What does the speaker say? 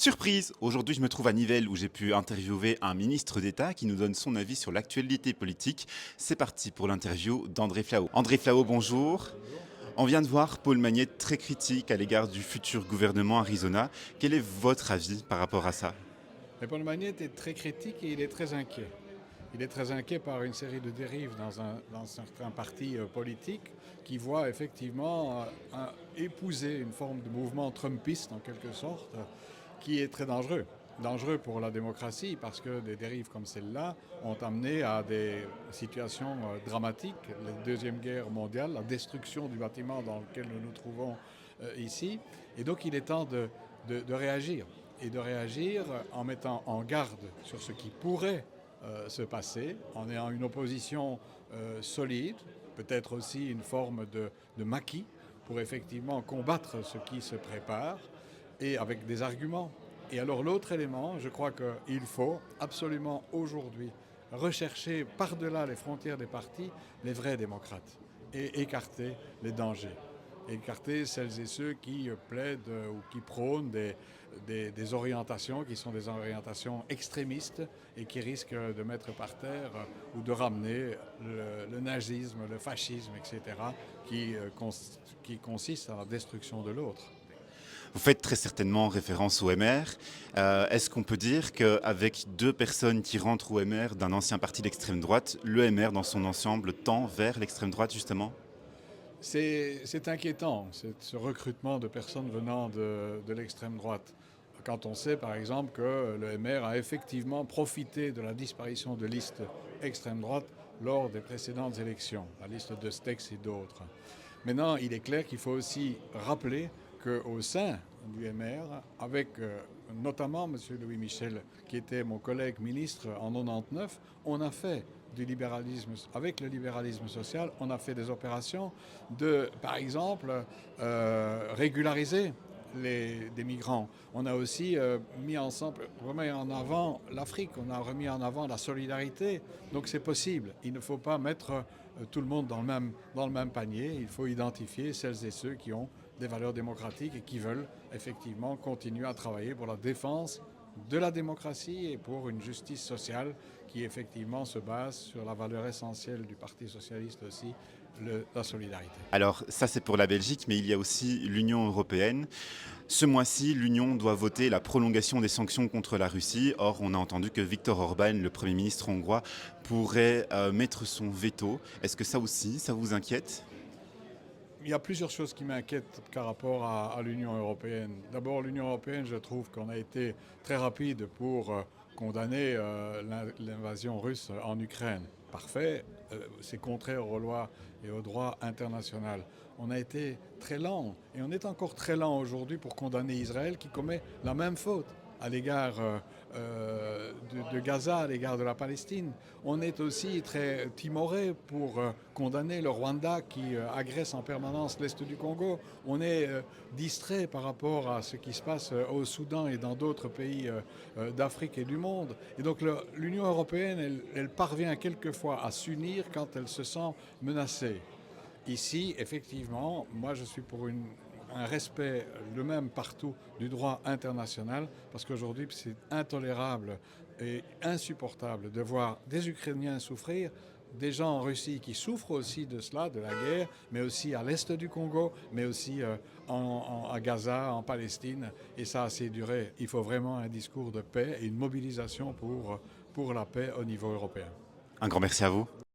Surprise! Aujourd'hui, je me trouve à Nivelles où j'ai pu interviewer un ministre d'État qui nous donne son avis sur l'actualité politique. C'est parti pour l'interview d'André Flahault. André Flahault, bonjour. Bonjour. On vient de voir Paul Magnette très critique à l'égard du futur gouvernement Arizona. Quel est votre avis par rapport à ça? Mais Paul Magnette est très critique et il est très inquiet. Il est très inquiet par une série de dérives dans certains partis politiques qui voient effectivement épouser une forme de mouvement trumpiste en quelque sorte, qui est très dangereux. Dangereux pour la démocratie parce que des dérives comme celle-là ont amené à des situations dramatiques, la Deuxième Guerre mondiale, la destruction du bâtiment dans lequel nous nous trouvons ici. Et donc il est temps de réagir. Et de réagir en mettant en garde sur ce qui pourrait se passer, en ayant une opposition solide, peut-être aussi une forme de maquis pour effectivement combattre ce qui se prépare et avec des arguments. Et alors l'autre élément, je crois qu'il faut absolument aujourd'hui rechercher par-delà les frontières des partis les vrais démocrates et écarter les dangers. Écarter celles et ceux qui plaident ou qui prônent des orientations qui sont des orientations extrémistes et qui risquent de mettre par terre ou de ramener le nazisme, le fascisme, etc., qui consiste à la destruction de l'autre. Vous faites très certainement référence au MR. Est-ce qu'on peut dire qu'avec deux personnes qui rentrent au MR d'un ancien parti d'extrême droite, le MR dans son ensemble tend vers l'extrême droite justement? C'est inquiétant, ce recrutement de personnes venant de l'extrême droite. Quand on sait par exemple que le MR a effectivement profité de la disparition de listes extrême droite lors des précédentes élections, la liste de Stex et d'autres. Maintenant, il est clair qu'il faut aussi rappeler qu'au sein du MR, avec notamment M. Louis Michel, qui était mon collègue ministre en 1999, on a fait du libéralisme, avec le libéralisme social, on a fait des opérations de, par exemple, régulariser des migrants. On a aussi remis en avant l'Afrique, on a remis en avant la solidarité. Donc c'est possible. Il ne faut pas mettre tout le monde dans le même panier. Il faut identifier celles et ceux qui ont des valeurs démocratiques et qui veulent effectivement continuer à travailler pour la défense de la démocratie et pour une justice sociale qui effectivement se base sur la valeur essentielle du Parti socialiste aussi, la solidarité. Alors ça c'est pour la Belgique, mais il y a aussi l'Union européenne. Ce mois-ci, l'Union doit voter la prolongation des sanctions contre la Russie. Or, on a entendu que Viktor Orban, le Premier ministre hongrois, pourrait mettre son veto. Est-ce que ça aussi, ça vous inquiète? Il y a plusieurs choses qui m'inquiètent par rapport à l'Union européenne. D'abord, l'Union européenne, je trouve qu'on a été très rapide pour condamner l'invasion russe en Ukraine. Parfait, c'est contraire aux lois et au droit international. On a été très lent et on est encore très lent aujourd'hui pour condamner Israël qui commet la même faute à l'égard de Gaza, à l'égard de la Palestine. On est aussi très timoré pour condamner le Rwanda qui agresse en permanence l'Est du Congo. On est distrait par rapport à ce qui se passe au Soudan et dans d'autres pays d'Afrique et du monde. Et donc l'Union européenne, elle parvient quelquefois à s'unir quand elle se sent menacée. Ici, effectivement, moi je suis pour un respect le même partout du droit international, parce qu'aujourd'hui c'est intolérable et insupportable de voir des Ukrainiens souffrir, des gens en Russie qui souffrent aussi de cela, de la guerre, mais aussi à l'est du Congo, mais aussi à Gaza, en Palestine, et ça a assez duré. Il faut vraiment un discours de paix et une mobilisation pour la paix au niveau européen. Un grand merci à vous.